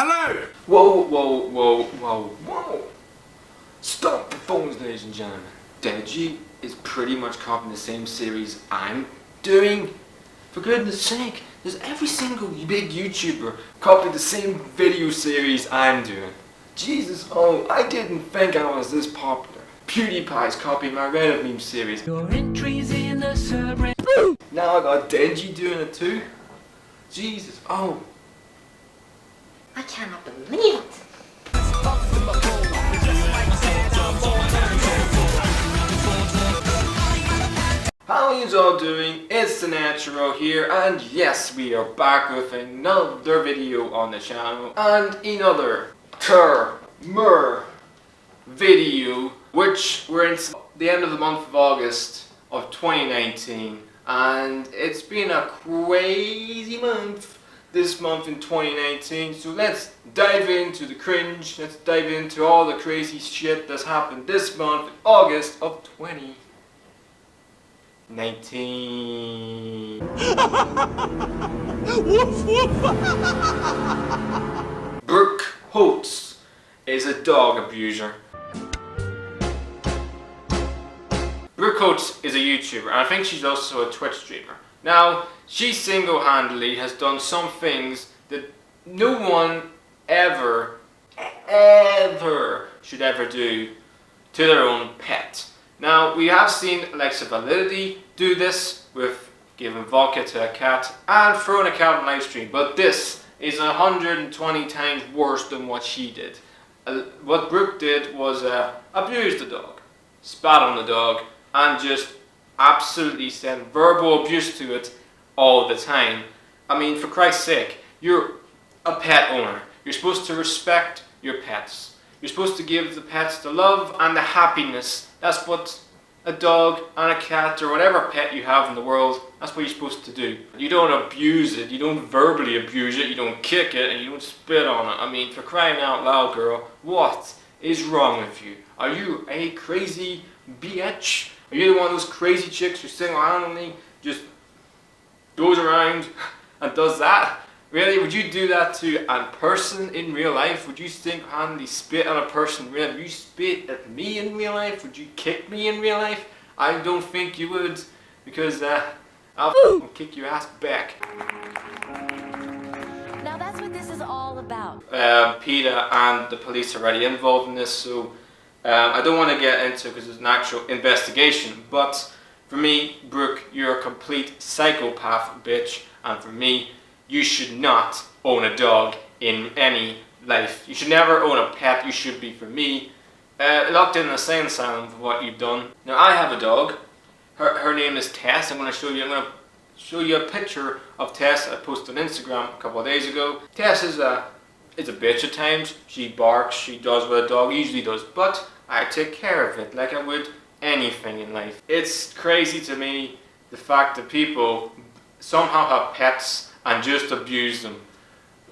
Hello! Whoa, whoa, whoa, whoa, whoa. Stop the phones, ladies and gentlemen. Deji is pretty much copying the same series I'm doing. For goodness sake, does every single big YouTuber copy the same video series I'm doing? Jesus, oh, I didn't think I was this popular. PewDiePie's copying my Reddit meme series. Your entries in the subreddit. Now I got Deji doing it too. Jesus, oh. I cannot believe it. How are you all doing? It's the Natural here, and yes, we are back with another video on the channel and another TMIR video, which we're in the end of the month of August of 2019, and it's been a crazy month this month in 2019, so let's dive into the cringe, let's dive into all the crazy shit that's happened this month in August of 2019. Brooke Houts is a dog abuser. Brooke Houts is a YouTuber, and I think she's also a Twitch streamer. Now, she single-handedly has done some things that no one ever should ever do to their own pet. Now, we have seen Alexa Validity do this with giving vodka to a cat and throwing a cat on live stream, but this is 120 times worse than what she did. What Brooke did was abuse the dog, spat on the dog, and just absolutely send verbal abuse to it all the time. I mean, for Christ's sake, you're a pet owner. You're supposed to respect your pets. You're supposed to give the pets the love and the happiness. That's what a dog and a cat or whatever pet you have in the world, that's what you're supposed to do. You don't abuse it, you don't verbally abuse it, you don't kick it, and you don't spit on it. I mean, for crying out loud, girl, what is wrong with you? Are you a crazy bitch? Are you one of those crazy chicks who single-handedly just goes around and does that? Really? Would you do that to a person in real life? Would you single-handedly spit on a person in real life? Would you spit at me in real life? Would you kick me in real life? I don't think you would, because I'll kick your ass back. Now that's what this is all about. PETA and the police are already involved in this, so I don't want to get into it because it's an actual investigation, but for me, Brooke, you're a complete psychopath bitch, and for me, you should not own a dog in any life. You should never own a pet. You should be, for me, locked in an insane asylum for what you've done. Now, I have a dog. Her name is Tess. I'm going to show you a picture of Tess I posted on Instagram a couple of days ago. Tess is a bitch at times. She barks, she does what a dog usually does, but I take care of it like I would anything in life. It's crazy to me, the fact that people somehow have pets and just abuse them.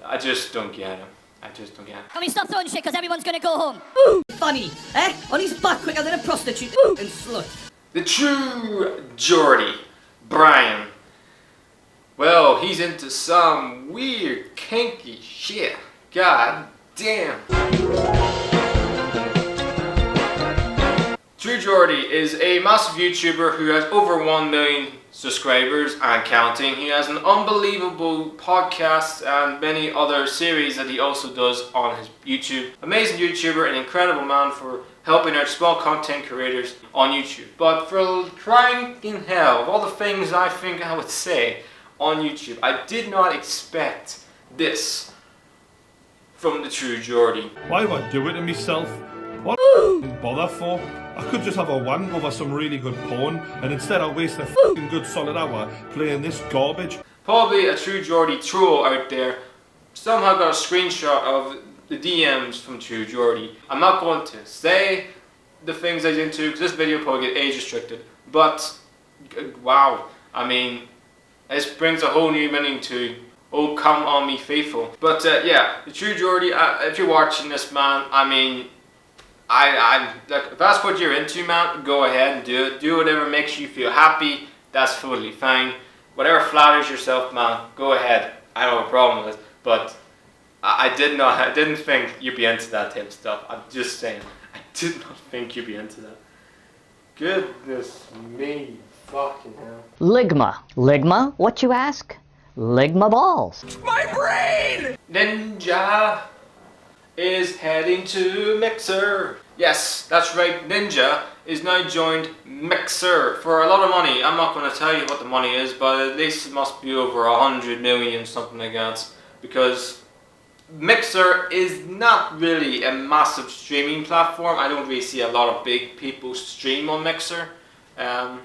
I just don't get it. I just don't get it. Can we stop throwing shit because everyone's gonna go home? Ooh, funny, eh? On his butt quicker than a prostitute. Ooh, and slut. The true Geordie, Brian. Well, he's into some weird kinky shit. God damn. True Geordie is a massive YouTuber who has over 1 million subscribers and counting. He has an unbelievable podcast and many other series that he also does on his YouTube. Amazing YouTuber, an incredible man for helping out small content creators on YouTube. But for crying in hell, of all the things I think I would say on YouTube, I did not expect this from the true Geordie. Why would I do it to myself? What bother for? I could just have a wank over some really good porn, and instead I waste a f***ing good solid hour playing this garbage. Probably a true Geordie troll out there somehow got a screenshot of the DMs from true Geordie. I'm not going to say the things I did into because this video probably get age restricted, but wow, I mean, this brings a whole new meaning to "Oh come on me faithful." But yeah, the true Geordie, if you're watching this, man, I mean, like, if that's what you're into, man, go ahead and do it. Do whatever makes you feel happy. That's totally fine. Whatever flatters yourself, man, go ahead. I don't have a problem with it. But I didn't think you'd be into that type of stuff. I'm just saying. I did not think you'd be into that. Goodness me. Fucking hell. Ligma. Ligma? What you ask? Ligma balls. My brain! Ninja is heading to Mixer. Yes, that's right. Ninja is now joined Mixer for a lot of money. I'm not going to tell you what the money is, but at least it must be over 100 million, something like that. Because Mixer is not really a massive streaming platform. I don't really see a lot of big people stream on Mixer. To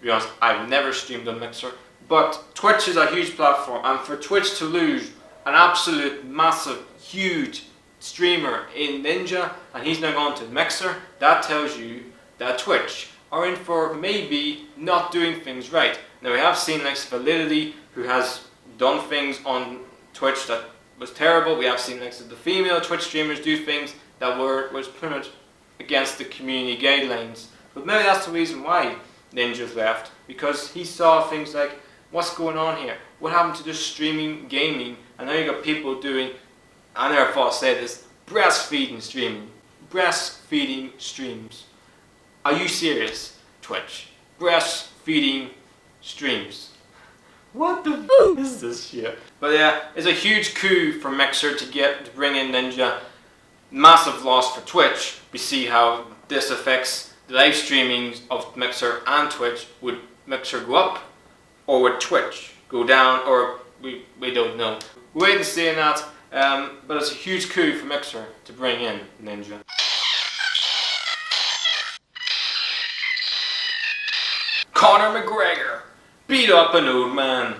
be honest, I've never streamed on Mixer. But Twitch is a huge platform, and for Twitch to lose an absolute massive, huge streamer in Ninja, and he's now gone to Mixer, that tells you that Twitch are in for maybe not doing things right. Now we have seen like Validity, who has done things on Twitch that was terrible. We have seen like the female Twitch streamers do things that was pretty much against the community guidelines. But maybe that's the reason why Ninja's left, because he saw things like, what's going on here? What happened to just streaming gaming? And now you got people doing, I never thought I'd say this, breastfeeding streaming. Breastfeeding streams. Are you serious, Twitch? Breastfeeding streams. What the f is this shit? But yeah, it's a huge coup for Mixer to bring in Ninja. Massive loss for Twitch. We see how this affects the live streaming of Mixer and Twitch. Would Mixer go up, or would Twitch go down, or we don't know. We'll wait and see on that, but it's a huge coup for Mixer to bring in Ninja. Conor McGregor beat up an old man.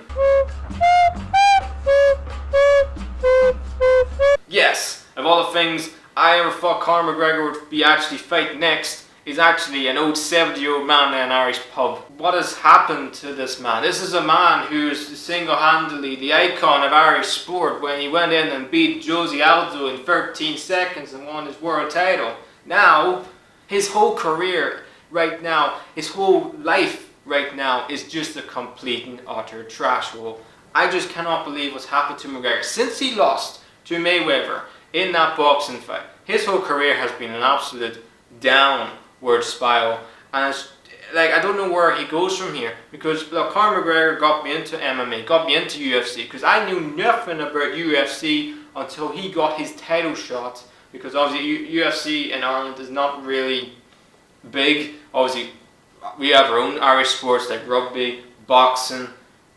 Yes, of all the things I ever thought Conor McGregor would be actually fighting next, is actually an old 70-year-old man in an Irish pub. What has happened to this man? This is a man who is single-handedly the icon of Irish sport when he went in and beat Josie Aldo in 13 seconds and won his world title. Now, his whole career right now, his whole life right now is just a complete and utter trash hole. I just cannot believe what's happened to McGregor. Since he lost to Mayweather in that boxing fight, his whole career has been an absolute downward spiral, and it's like, I don't know where he goes from here, because Conor McGregor got me into MMA, got me into UFC, because I knew nothing about UFC until he got his title shot, because obviously UFC in Ireland is not really big. Obviously we have our own Irish sports like rugby, boxing,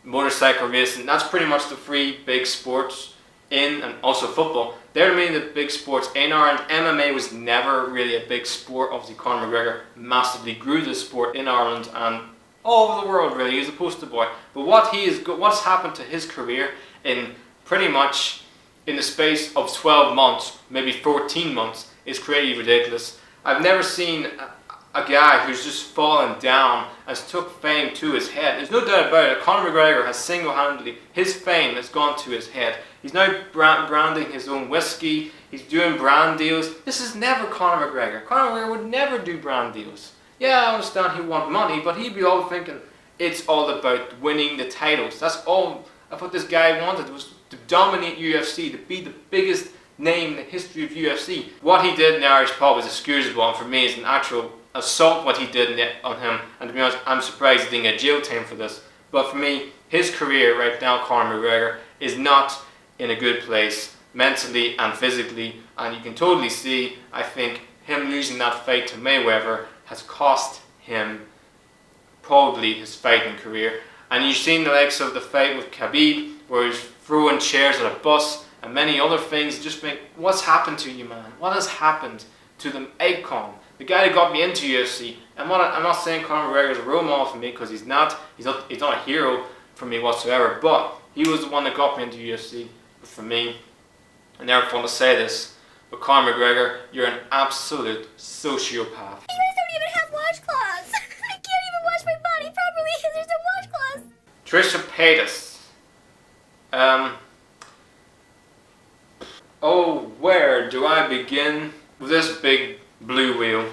motorcycle racing. That's pretty much the three big sports and also football. They're mainly the big sports in Ireland. MMA was never really a big sport. Obviously Conor McGregor massively grew the sport in Ireland and all over the world really. He's a poster boy. But what's happened to his career in pretty much in the space of 12 months, maybe 14 months, is crazy ridiculous. I've never seen a guy who's just fallen down and took fame to his head. There's no doubt about it. Conor McGregor has single-handedly, his fame has gone to his head. He's now branding his own whiskey. He's doing brand deals. This is never Conor McGregor. Conor McGregor would never do brand deals. Yeah, I understand he want money, but he'd be all thinking it's all about winning the titles. That's all I thought this guy wanted, was to dominate UFC, to be the biggest name in the history of UFC. What he did in the Irish pub is excusable, and for me it's an actual assault what he did on him, and to be honest, I'm surprised he didn't get jail time for this. But for me, his career right now, Conor McGregor, is not in a good place mentally and physically, and you can totally see, I think, him losing that fight to Mayweather has cost him probably his fighting career. And you've seen the likes of the fight with Khabib, where he's throwing chairs at a bus and many other things. Just think, what's happened to you, man? What has happened to the icon? The guy that got me into UFC. I'm not saying Conor McGregor is a role model for me, because he's not a hero for me whatsoever, but he was the one that got me into UFC. But for me, I never want to say this, but Conor McGregor, you're an absolute sociopath. You guys don't even have washcloths. I can't even wash my body properly because there's no washcloths. Trisha Paytas. Oh, where do I begin with this big blue wheel?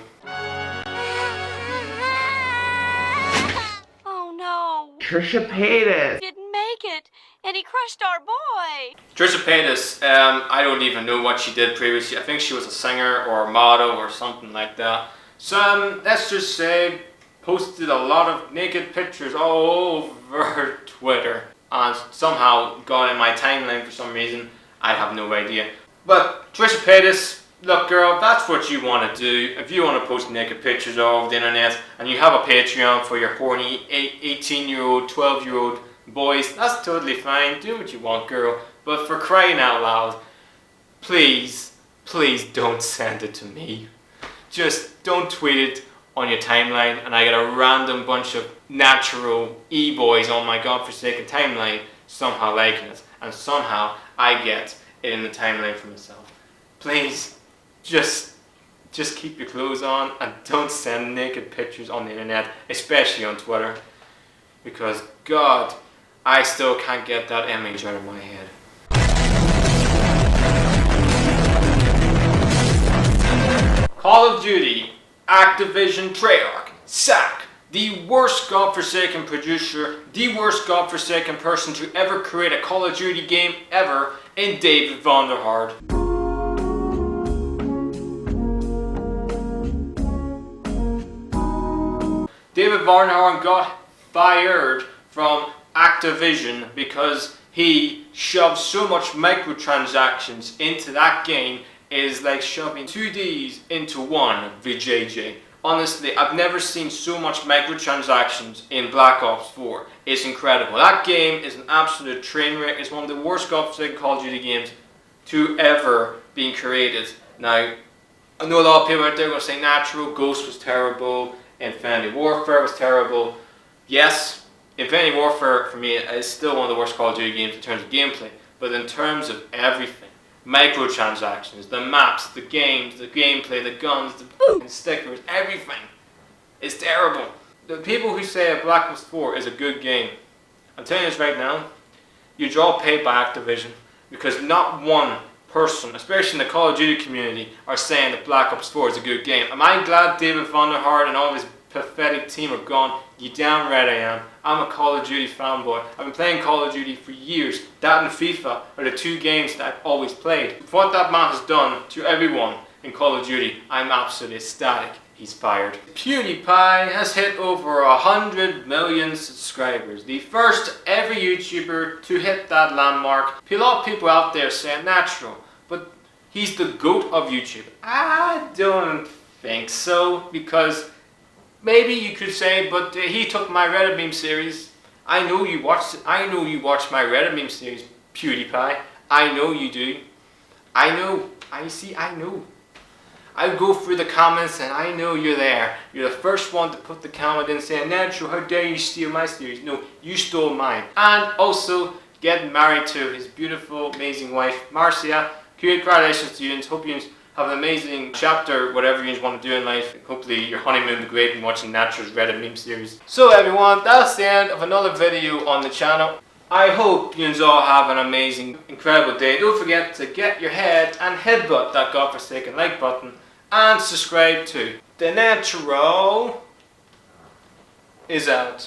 Oh no! Trisha Paytas. Didn't make it, and he crushed our boy. Trisha Paytas, I don't even know what she did previously. I think she was a singer or a model or something like that. So let's just say posted a lot of naked pictures all over Twitter and somehow got in my timeline for some reason. I have no idea. But Trisha Paytas, look girl, if that's what you want to do. If you want to post naked pictures all over the internet and you have a Patreon for your horny 18-year-old, 12-year-old boys, that's totally fine. Do what you want, girl. But for crying out loud, please, please don't send it to me. Just don't tweet it on your timeline and I get a random bunch of natural e-boys on my godforsaken timeline somehow liking it. And somehow I get it in the timeline for myself. Please, just keep your clothes on and don't send naked pictures on the internet, especially on Twitter. Because God, I still can't get that image out of my head. Call of Duty, Activision Treyarch, sack the worst godforsaken producer, the worst godforsaken person to ever create a Call of Duty game ever in David Vonderhaar. David Vonderhaar got fired from Activision because he shoved so much microtransactions into that game. It is like shoving 2 Ds into one VJJ. Honestly, I've never seen so much microtransactions in Black Ops 4. It's incredible. That game is an absolute train wreck. It's one of the worst godforsaken Call of Duty games to ever be created. Now, I know a lot of people out there are going to say Natural, Ghost was terrible, Infinity Warfare was terrible. Yes, Infinity Warfare for me is still one of the worst Call of Duty games in terms of gameplay, but in terms of everything, microtransactions, the maps, the games, the gameplay, the guns, the stickers, everything is terrible. The people who say Black Ops 4 is a good game, I'm telling you this right now, you're all paid by Activision because not one person, especially in the Call of Duty community, are saying that Black Ops 4 is a good game. Am I glad David Vonderhaar and all his pathetic team are gone? You damn right I am. I'm a Call of Duty fanboy. I've been playing Call of Duty for years. That and FIFA are the two games that I've always played. What that man has done to everyone in Call of Duty, I'm absolutely ecstatic. He's fired. PewDiePie has hit over 100 million subscribers. The first ever YouTuber to hit that landmark. A lot of people out there saying Natural, but he's the GOAT of YouTube. I don't think so, because maybe you could say, but he took my Reddit meme series. I know you watched it. I know you watched my Reddit meme series, PewDiePie. I know you do. I know. I know. I go through the comments and I know you're there. You're the first one to put the comment in saying, Natural, how dare you steal my series? No, you stole mine. And also getting married to his beautiful, amazing wife, Marcia. Congratulations to you. Hope you have an amazing chapter, whatever you want to do in life. Hopefully your honeymoon will be great and watching Natural's Reddit meme series. So everyone, that's the end of another video on the channel. I hope you all have an amazing, incredible day. Don't forget to get your head and headbutt that godforsaken like button and subscribe too. The Natural is out.